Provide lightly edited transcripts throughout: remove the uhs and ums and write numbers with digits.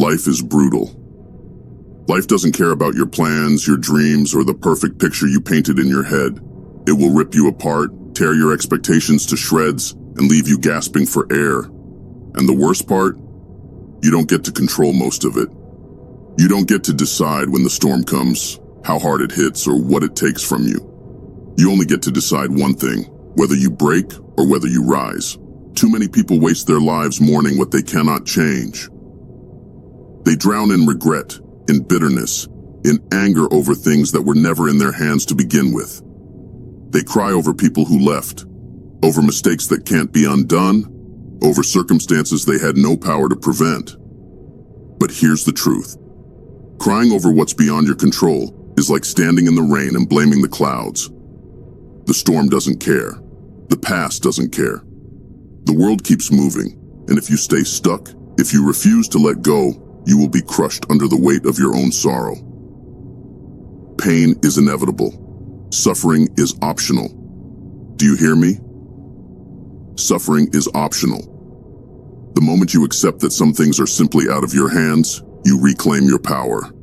Life is brutal. Life doesn't care about your plans, your dreams, or the perfect picture you painted in your head. It will rip you apart, tear your expectations to shreds, and leave you gasping for air. And the worst part? You don't get to control most of it. You don't get to decide when the storm comes, how hard it hits, or what it takes from you. You only get to decide one thing, whether you break or whether you rise. Too many people waste their lives mourning what they cannot change. They drown in regret, in bitterness, in anger over things that were never in their hands to begin with. They cry over people who left, over mistakes that can't be undone, over circumstances they had no power to prevent. But here's the truth. Crying over what's beyond your control is like standing in the rain and blaming the clouds. The storm doesn't care. The past doesn't care. The world keeps moving, and if you stay stuck, if you refuse to let go, you will be crushed under the weight of your own sorrow. Pain is inevitable. Suffering is optional. Do you hear me? Suffering is optional. The moment you accept that some things are simply out of your hands, you reclaim your power.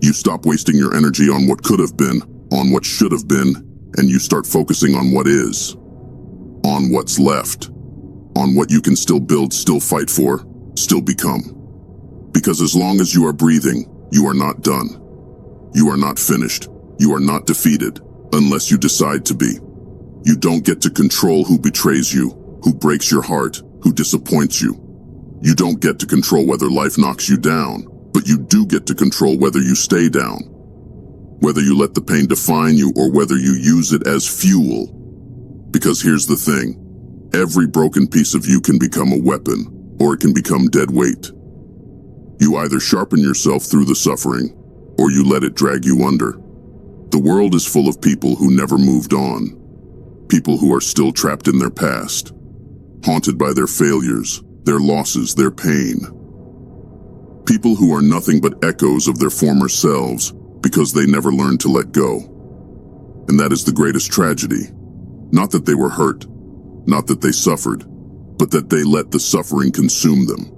You stop wasting your energy on what could have been, on what should have been, and you start focusing on what is, on what's left, on what you can still build, still fight for, still become. Because as long as you are breathing, you are not done. You are not finished. You are not defeated, unless you decide to be. You don't get to control who betrays you, who breaks your heart, who disappoints you. You don't get to control whether life knocks you down, but you do get to control whether you stay down. Whether you let the pain define you or whether you use it as fuel. Because here's the thing, every broken piece of you can become a weapon, or it can become dead weight. You either sharpen yourself through the suffering, or you let it drag you under. The world is full of people who never moved on. People who are still trapped in their past, haunted by their failures, their losses, their pain. People who are nothing but echoes of their former selves because they never learned to let go. And that is the greatest tragedy. Not that they were hurt, not that they suffered, but that they let the suffering consume them.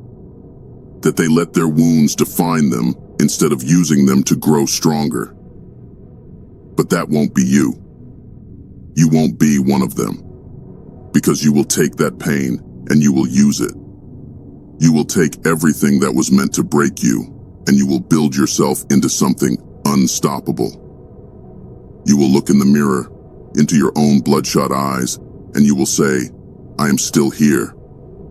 That they let their wounds define them instead of using them to grow stronger. But that won't be you. You won't be one of them. Because you will take that pain and you will use it. You will take everything that was meant to break you and you will build yourself into something unstoppable. You will look in the mirror, into your own bloodshot eyes, and you will say, I am still here.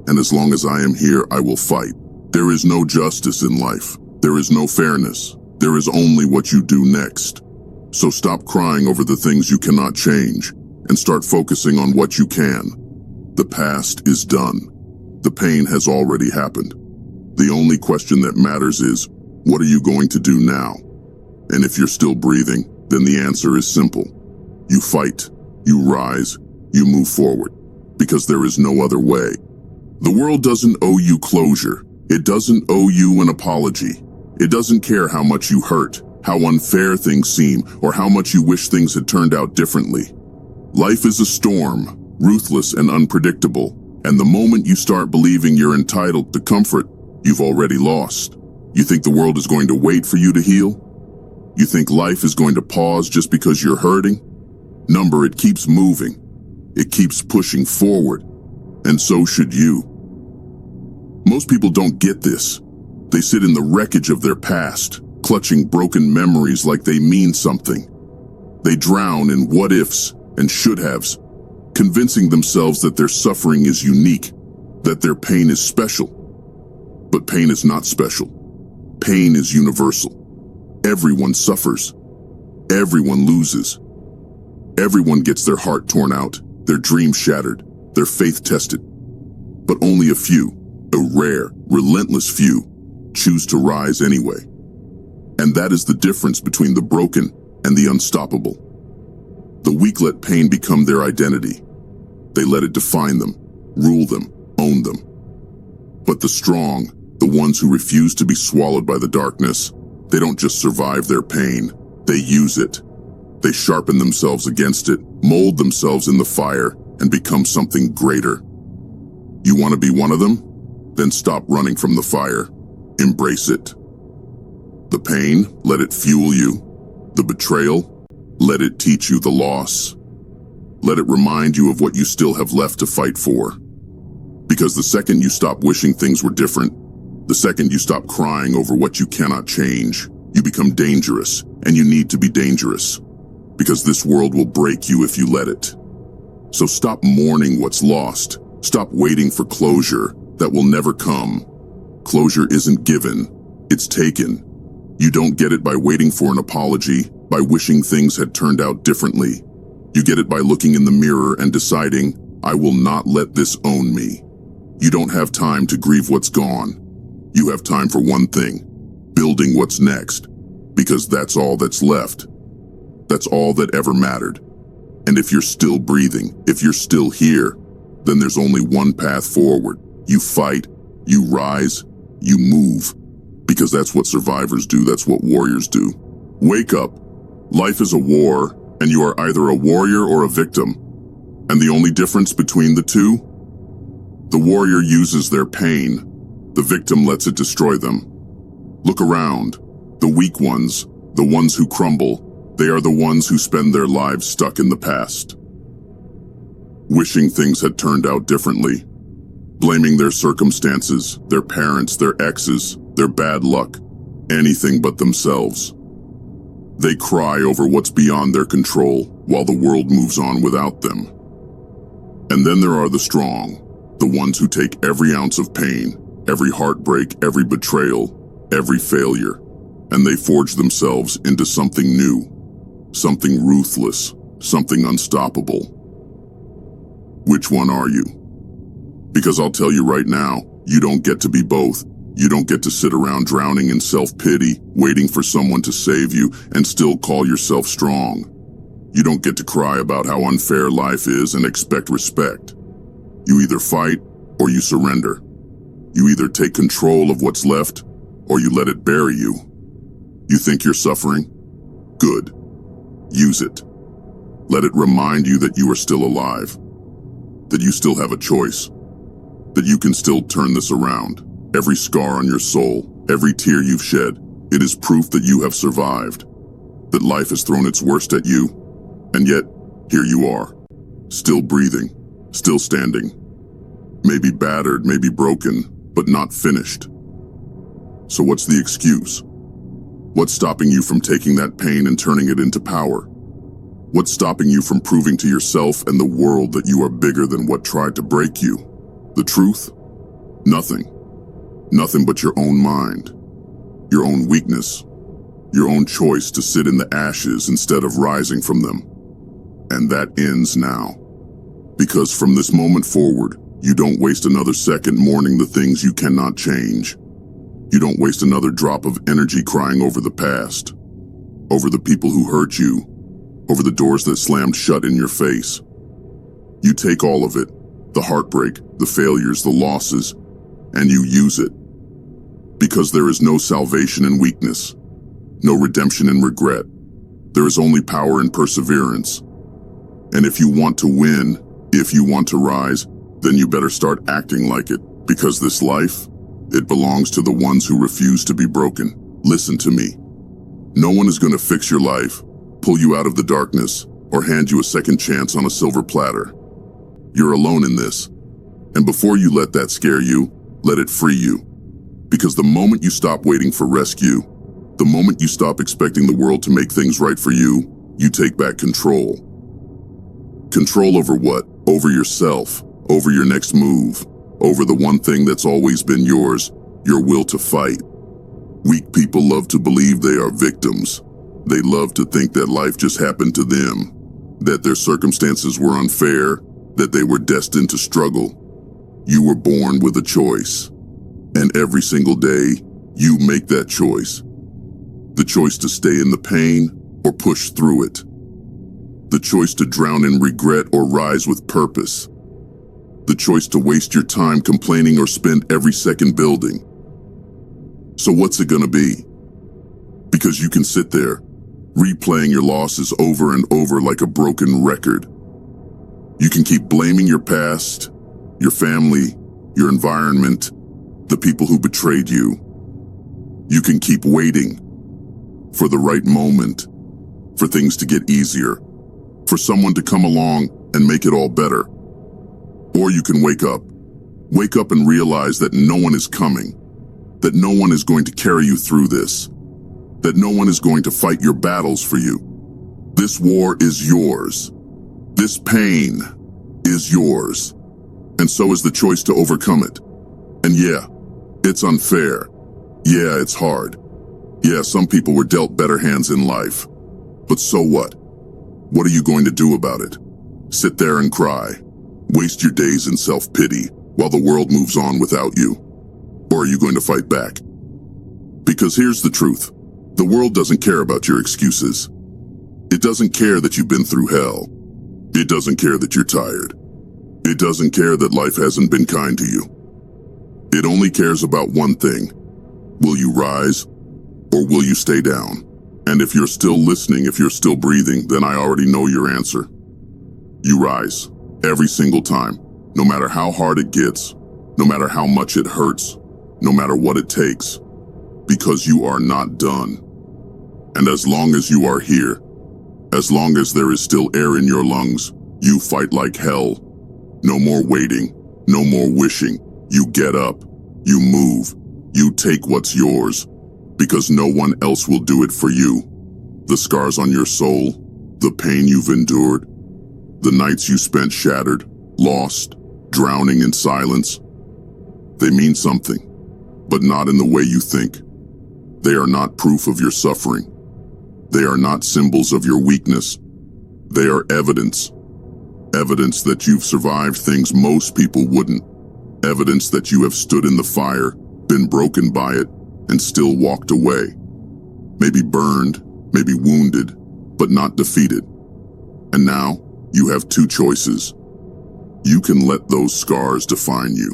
And as long as I am here, I will fight. There is no justice in life. There is no fairness. There is only what you do next. So stop crying over the things you cannot change and start focusing on what you can. The past is done. The pain has already happened. The only question that matters is, what are you going to do now? And if you're still breathing, then the answer is simple. You fight, you rise, you move forward, because there is no other way. The world doesn't owe you closure. It doesn't owe you an apology. It doesn't care how much you hurt, how unfair things seem, or how much you wish things had turned out differently. Life is a storm, ruthless and unpredictable, and the moment you start believing you're entitled to comfort, you've already lost. You think the world is going to wait for you to heal? You think life is going to pause just because you're hurting? Number, it keeps moving. It keeps pushing forward, and so should you. Most people don't get this. They sit in the wreckage of their past, clutching broken memories like they mean something. They drown in what-ifs and should-haves, convincing themselves that their suffering is unique, that their pain is special. But pain is not special. Pain is universal. Everyone suffers. Everyone loses. Everyone gets their heart torn out, their dreams shattered, their faith tested. But only a few, a rare, relentless few, choose to rise anyway. And that is the difference between the broken and the unstoppable. The weak let pain become their identity. They let it define them, rule them, own them. But the strong, the ones who refuse to be swallowed by the darkness, they don't just survive their pain, they use it. They sharpen themselves against it, mold themselves in the fire, and become something greater. You want to be one of them? Then stop running from the fire. Embrace it. The pain, let it fuel you. The betrayal, let it teach you the loss. Let it remind you of what you still have left to fight for. Because the second you stop wishing things were different, the second you stop crying over what you cannot change, you become dangerous, and you need to be dangerous. Because this world will break you if you let it. So stop mourning what's lost. Stop waiting for closure that will never come. Closure isn't given, it's taken. You don't get it by waiting for an apology, by wishing things had turned out differently. You get it by looking in the mirror and deciding, I will not let this own me. You don't have time to grieve what's gone. You have time for one thing, building what's next, because that's all that's left. That's all that ever mattered. And if you're still breathing, if you're still here, then there's only one path forward. You fight, you rise, you move, because that's what survivors do, that's what warriors do. Wake up. Life is a war, and you are either a warrior or a victim. And the only difference between the two? The warrior uses their pain. The victim lets it destroy them. Look around. The weak ones, the ones who crumble, they are the ones who spend their lives stuck in the past. Wishing things had turned out differently. Blaming their circumstances, their parents, their exes, their bad luck, anything but themselves. They cry over what's beyond their control while the world moves on without them. And then there are the strong, the ones who take every ounce of pain, every heartbreak, every betrayal, every failure, and they forge themselves into something new, something ruthless, something unstoppable. Which one are you? Because I'll tell you right now, you don't get to be both. You don't get to sit around drowning in self-pity, waiting for someone to save you, and still call yourself strong. You don't get to cry about how unfair life is and expect respect. You either fight or you surrender. You either take control of what's left or you let it bury you. You think you're suffering? Good. Use it. Let it remind you that you are still alive, that you still have a choice, that you can still turn this around. Every scar on your soul, every tear you've shed, it is proof that you have survived, that life has thrown its worst at you, and yet, here you are, still breathing, still standing, maybe battered, maybe broken, but not finished. So what's the excuse? What's stopping you from taking that pain and turning it into power? What's stopping you from proving to yourself and the world that you are bigger than what tried to break you? The truth? Nothing. Nothing but your own mind, your own weakness, your own choice to sit in the ashes instead of rising from them. And that ends now. Because from this moment forward, you don't waste another second mourning the things you cannot change. You don't waste another drop of energy crying over the past, over the people who hurt you, over the doors that slammed shut in your face. You take all of it, the heartbreak, the failures, the losses, and you use it. Because there is no salvation in weakness, no redemption in regret. There is only power in perseverance. And if you want to win, if you want to rise, then you better start acting like it. Because this life, it belongs to the ones who refuse to be broken. Listen to me. No one is going to fix your life, pull you out of the darkness, or hand you a second chance on a silver platter. You're alone in this. And before you let that scare you, let it free you. Because the moment you stop waiting for rescue, the moment you stop expecting the world to make things right for you, you take back control. Control over what? Over yourself, over your next move, over the one thing that's always been yours, your will to fight. Weak people love to believe they are victims. They love to think that life just happened to them, that their circumstances were unfair, that they were destined to struggle. You were born with a choice. And every single day, you make that choice. The choice to stay in the pain or push through it. The choice to drown in regret or rise with purpose. The choice to waste your time complaining or spend every second building. So what's it gonna be? Because you can sit there, replaying your losses over and over like a broken record. You can keep blaming your past, your family, your environment, the people who betrayed you. You can keep waiting for the right moment, for things to get easier, for someone to come along and make it all better. Or you can wake up and realize that no one is coming, that no one is going to carry you through this, that no one is going to fight your battles for you. This war is yours. This pain is yours. And so is the choice to overcome it. And yeah, it's unfair. Yeah, it's hard. Yeah, some people were dealt better hands in life. But so what? What are you going to do about it? Sit there and cry? Waste your days in self-pity while the world moves on without you? Or are you going to fight back? Because here's the truth. The world doesn't care about your excuses. It doesn't care that you've been through hell. It doesn't care that you're tired. It doesn't care that life hasn't been kind to you. It only cares about one thing. Will you rise or will you stay down? And if you're still listening, if you're still breathing, then I already know your answer. You rise every single time, no matter how hard it gets, no matter how much it hurts, no matter what it takes, because you are not done. And as long as you are here, as long as there is still air in your lungs, you fight like hell. No more waiting, no more wishing. You get up, you move, you take what's yours, because no one else will do it for you. The scars on your soul, the pain you've endured, the nights you spent shattered, lost, drowning in silence, they mean something, but not in the way you think. They are not proof of your suffering. They are not symbols of your weakness. They are evidence. Evidence that you've survived things most people wouldn't. Evidence that you have stood in the fire, been broken by it, and still walked away. Maybe burned, maybe wounded, but not defeated. And now, you have two choices. You can let those scars define you.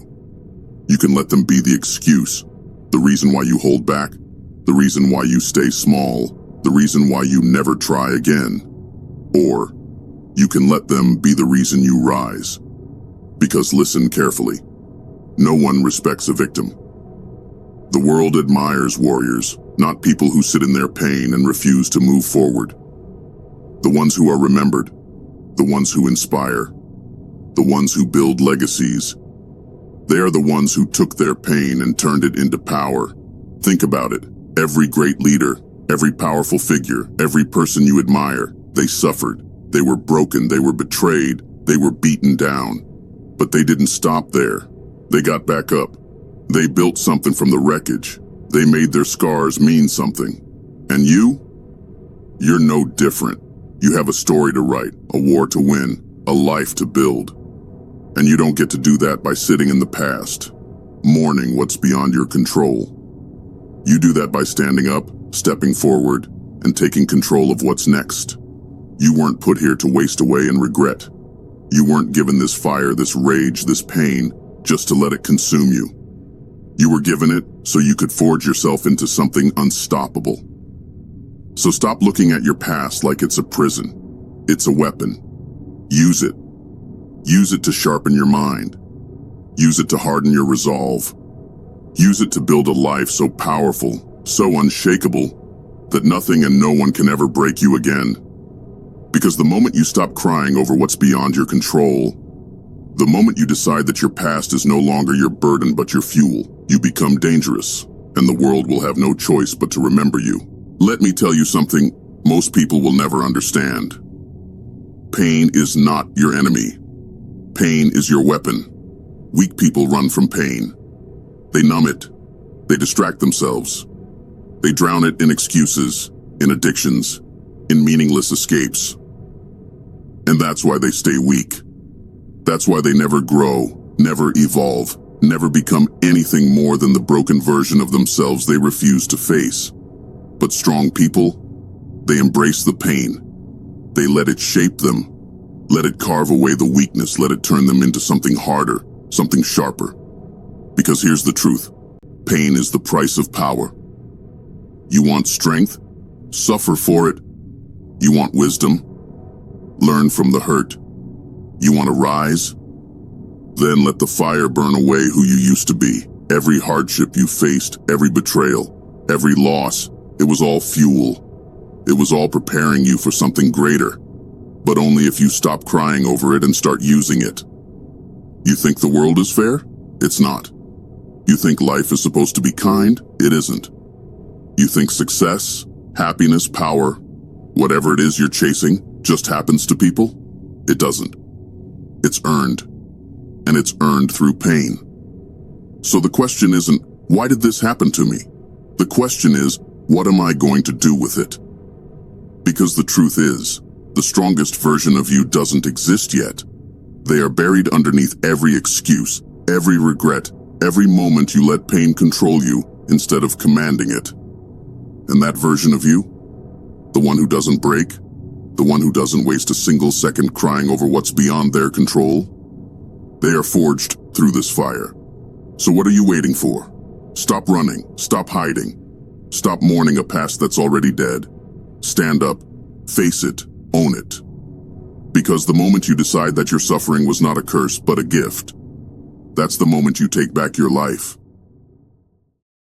You can let them be the excuse, the reason why you hold back, the reason why you stay small, the reason why you never try again. Or, you can let them be the reason you rise. Because listen carefully, no one respects a victim. The world admires warriors, not people who sit in their pain and refuse to move forward. The ones who are remembered, the ones who inspire, the ones who build legacies. They are the ones who took their pain and turned it into power. Think about it. Every great leader, every powerful figure, every person you admire, they suffered. They were broken, they were betrayed, they were beaten down. But they didn't stop there. They got back up. They built something from the wreckage. They made their scars mean something. And you're no different. You have a story to write, a war to win, a life to build. And you don't get to do that by sitting in the past, mourning what's beyond your control. You do that by standing up, stepping forward, and taking control of what's next. You weren't put here to waste away in regret. You weren't given this fire, this rage, this pain, just to let it consume you. You were given it so you could forge yourself into something unstoppable. So stop looking at your past like it's a prison. It's a weapon. Use it. Use it to sharpen your mind. Use it to harden your resolve. Use it to build a life so powerful, so unshakable, that nothing and no one can ever break you again. Because the moment you stop crying over what's beyond your control, the moment you decide that your past is no longer your burden but your fuel, you become dangerous, and the world will have no choice but to remember you. Let me tell you something most people will never understand. Pain is not your enemy. Pain is your weapon. Weak people run from pain. They numb it. They distract themselves. They drown it in excuses, in addictions, in meaningless escapes. And that's why they stay weak. That's why they never grow, never evolve, never become anything more than the broken version of themselves they refuse to face. But strong people, they embrace the pain. They let it shape them. Let it carve away the weakness. Let it turn them into something harder, something sharper. Because here's the truth. Pain is the price of power. You want strength? Suffer for it. You want wisdom? Learn from the hurt. You want to rise? Then let the fire burn away who you used to be. Every hardship you faced, every betrayal, every loss, it was all fuel. It was all preparing you for something greater, but only if you stop crying over it and start using it. You think the world is fair? It's not. You think life is supposed to be kind? It isn't. You think success, happiness, power, whatever it is you're chasing, just happens to people? It doesn't. It's earned. And it's earned through pain. So the question isn't, why did this happen to me? The question is, what am I going to do with it? Because the truth is, the strongest version of you doesn't exist yet. They are buried underneath every excuse, every regret, every moment you let pain control you instead of commanding it. And that version of you, the one who doesn't break, the one who doesn't waste a single second crying over what's beyond their control, they are forged through this fire. So what are you waiting for? Stop running, stop hiding, stop mourning a past that's already dead. Stand up, face it, own it. Because the moment you decide that your suffering was not a curse but a gift, that's the moment you take back your life.